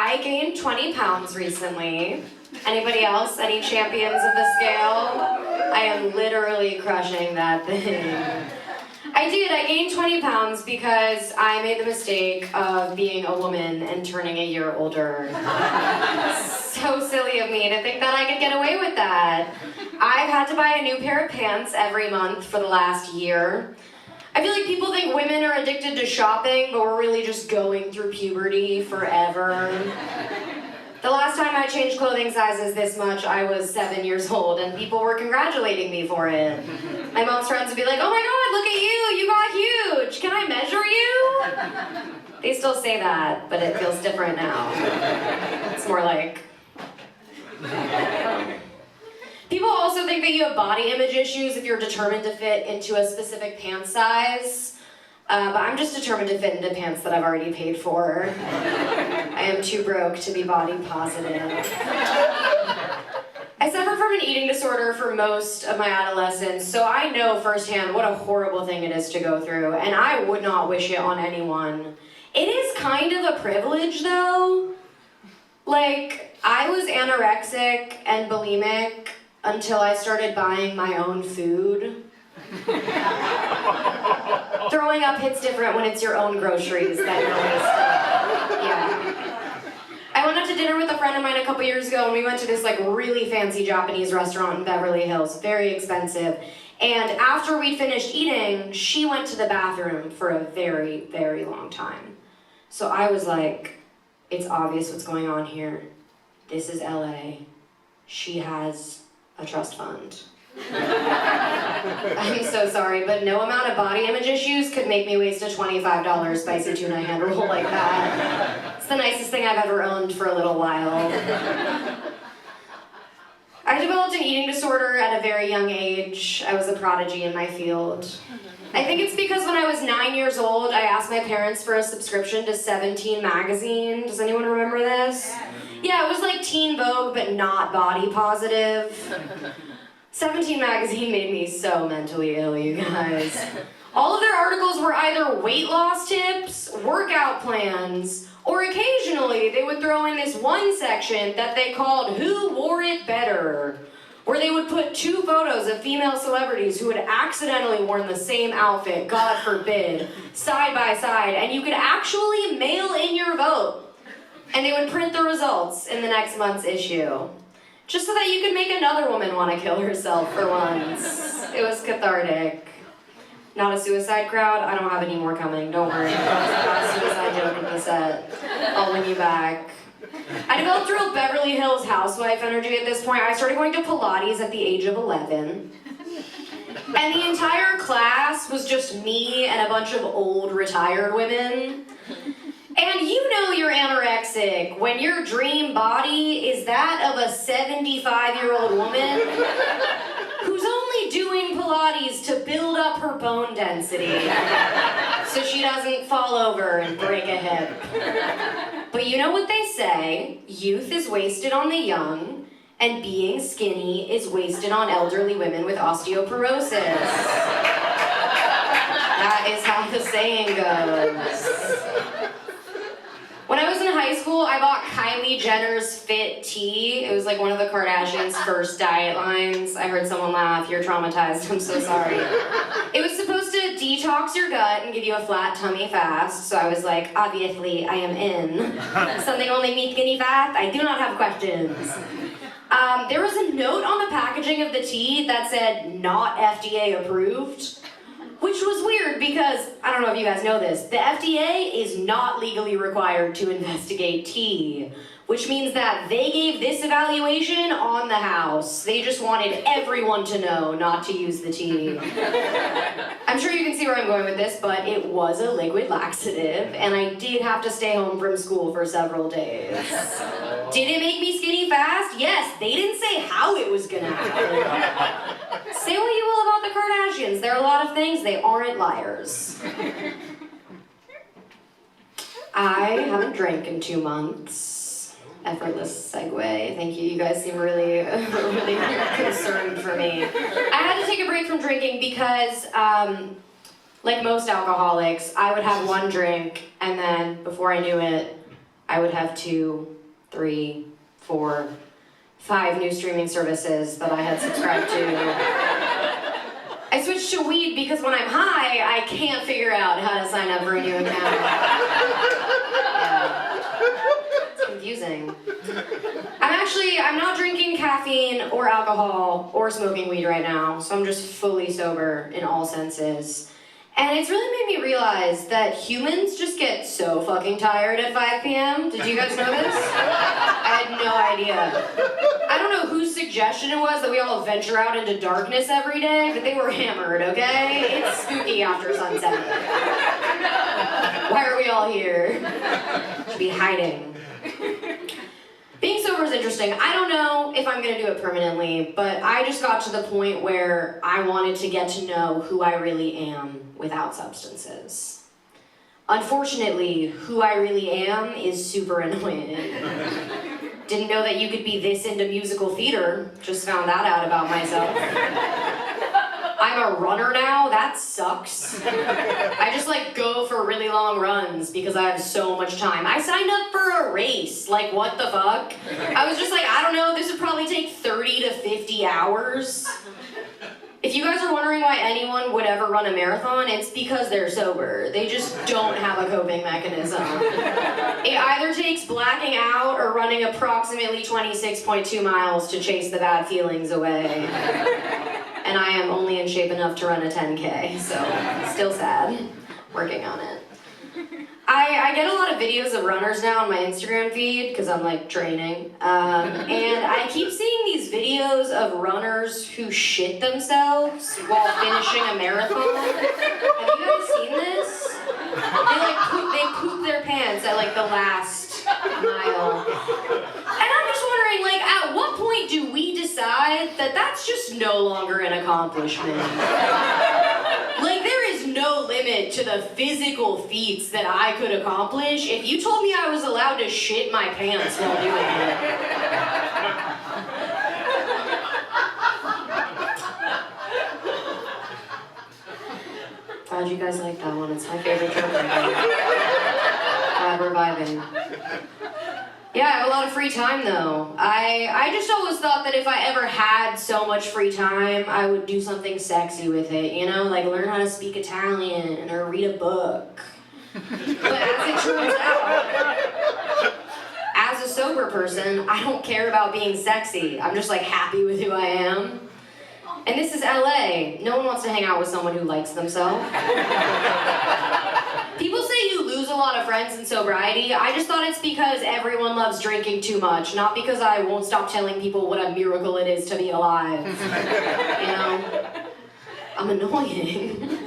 I gained 20 pounds recently. Anybody else? Any champions of the scale? I am literally crushing that thing. I did. I gained 20 pounds because I made the mistake of being a woman and turning a year older. So silly of me to think that I could get away with that. I've had to buy a new pair of pants every month for the last year. I feel like people think women are addicted to shopping, but we're really just going through puberty forever. The last time I changed clothing sizes this much, I was 7 years old, and people were congratulating me for it. My mom's friends would be like, "Oh my God, look at you got huge. Can I measure you?" They still say that, but it feels different now. It's more like... People also think that you have body image issues if you're determined to fit into a specific pant size. But I'm just determined to fit into pants that I've already paid for. I am too broke to be body positive. I suffered from an eating disorder for most of my adolescence, so I know firsthand what a horrible thing it is to go through, and I would not wish it on anyone. It is kind of a privilege, though. Like, I was anorexic and bulimic until I started buying my own food. Throwing up hits different when it's your own groceries that you're wasting. Yeah. I went out to dinner with a friend of mine a couple years ago, and we went to this like really fancy Japanese restaurant in Beverly Hills, very expensive. And after we'd finished eating, she went to the bathroom for a very, very long time. So I was like, it's obvious what's going on here. This is LA. She has a trust fund. I'm so sorry, but no amount of body image issues could make me waste a $25 spicy tuna hand roll like that. It's the nicest thing I've ever owned for a little while. I developed an eating disorder at a very young age. I was a prodigy in my field. I think it's because when I was 9 years old, I asked my parents for a subscription to 17 magazine. Does anyone remember this? Yeah, it was like Teen Vogue, but not body positive. 17 magazine made me so mentally ill, you guys. All of their articles were either weight loss tips, workout plans, or occasionally they would throw in this one section that they called Who Wore It Better, where they would put 2 photos of female celebrities who had accidentally worn the same outfit, God forbid, side by side, and you could actually mail in your vote. And they would print the results in the next month's issue. Just so that you could make another woman want to kill herself for once. It was cathartic. Not a suicide crowd? I don't have any more coming, don't worry. Not a suicide joke in the set. I'll win you back. I developed real Beverly Hills housewife energy at this point. I started going to Pilates at the age of 11. And the entire class was just me and a bunch of old retired women. And you know you're anorexic when your dream body is that of a 75-year-old woman who's only doing Pilates to build up her bone density so she doesn't fall over and break a hip. But you know what they say, youth is wasted on the young, and being skinny is wasted on elderly women with osteoporosis. That is how the saying goes. When I was in high school, I bought Kylie Jenner's Fit Tea. It was like one of the Kardashians' first diet lines. I heard someone laugh. You're traumatized. I'm so sorry. It was supposed to detox your gut and give you a flat tummy fast. So I was like, obviously, I am in. Something will make me skinny fast? I do not have questions. There was a note on the packaging of the tea that said, not FDA approved. Which was weird because, I don't know if you guys know this, the FDA is not legally required to investigate tea, which means that they gave this evaluation on the house. They just wanted everyone to know not to use the tea. I'm sure you can see where I'm going with this, but it was a liquid laxative, and I did have to stay home from school for several days. Did it make me skinny fast? Yes, they didn't say how it was gonna happen. Say what you will about the Kardashians. They're a lot of things. They aren't liars. I haven't drank in 2 months. Effortless segue. Thank you. You guys seem really, really concerned for me. I had to take a break from drinking because, like most alcoholics, I would have one drink and then, before I knew it, I would have 2, 3, 4, 5 new streaming services that I had subscribed to. I switched to weed because when I'm high, I can't figure out how to sign up for a new account. Yeah. It's confusing. I'm not drinking caffeine or alcohol or smoking weed right now, so I'm just fully sober in all senses. And it's really made me realize that humans just get so fucking tired at 5 p.m. Did you guys know this? I had no idea. I don't know whose suggestion it was that we all venture out into darkness every day, but they were hammered, okay? It's spooky after sunset. Why are we all here? Should be hiding. Being sober is interesting. I don't know if I'm gonna do it permanently, but I just got to the point where I wanted to get to know who I really am without substances. Unfortunately, who I really am is super annoying. Didn't know that you could be this into musical theater. Just found that out about myself. I'm a runner now, that sucks. I just go for really long runs because I have so much time. I signed up for a race, what the fuck? I was just I don't know, this would probably take 30 to 50 hours. If you guys are wondering why anyone would ever run a marathon, it's because they're sober. They just don't have a coping mechanism. It either takes blacking out or running approximately 26.2 miles to chase the bad feelings away. And I am only in shape enough to run a 10K, so still sad. Working on it. I get a lot of videos of runners now on my Instagram feed, because I'm training. And I keep seeing these videos of runners who shit themselves while finishing a marathon. Have you guys seen this? They poop their pants at the last mile. And I'm just wondering, at what point do we decide that that's just no longer an accomplishment? There is no limit to the physical feats that I could accomplish if you told me I was allowed to shit my pants while doing it. Glad you guys like that one. It's my favorite joke. Glad we're vibing. Yeah, I have a lot of free time though. I just always thought that if I ever had so much free time, I would do something sexy with it, learn how to speak Italian or read a book. But as it turns out, as a sober person, I don't care about being sexy. I'm just happy with who I am. And this is LA. No one wants to hang out with someone who likes themselves. People say you lose a lot of friends in sobriety. I just thought it's because everyone loves drinking too much, not because I won't stop telling people what a miracle it is to be alive. I'm annoying.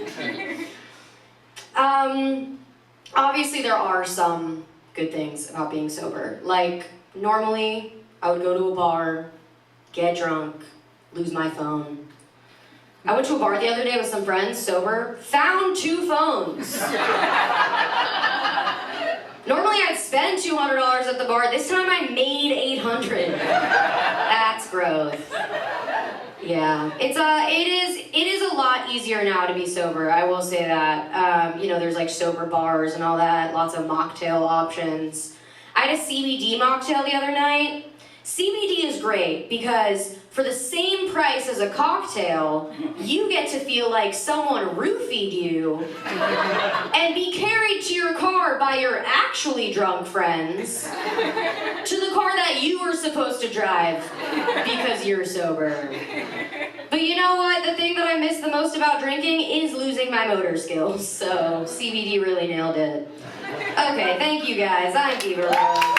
Obviously there are some good things about being sober. Normally, I would go to a bar, get drunk, lose my phone. I went to a bar the other day with some friends, sober, found 2 phones. Normally I'd spend $200 at the bar. This time I made $800. That's growth. Yeah, it is a lot easier now to be sober. I will say that. There's sober bars and all that. Lots of mocktail options. I had a CBD mocktail the other night. CBD is great because for the same price as a cocktail, you get to feel like someone roofied you and be carried to your car by your actually drunk friends to the car that you were supposed to drive because you're sober. But you know what? The thing that I miss the most about drinking is losing my motor skills, so CBD really nailed it. Okay, thank you guys. I'm Viva.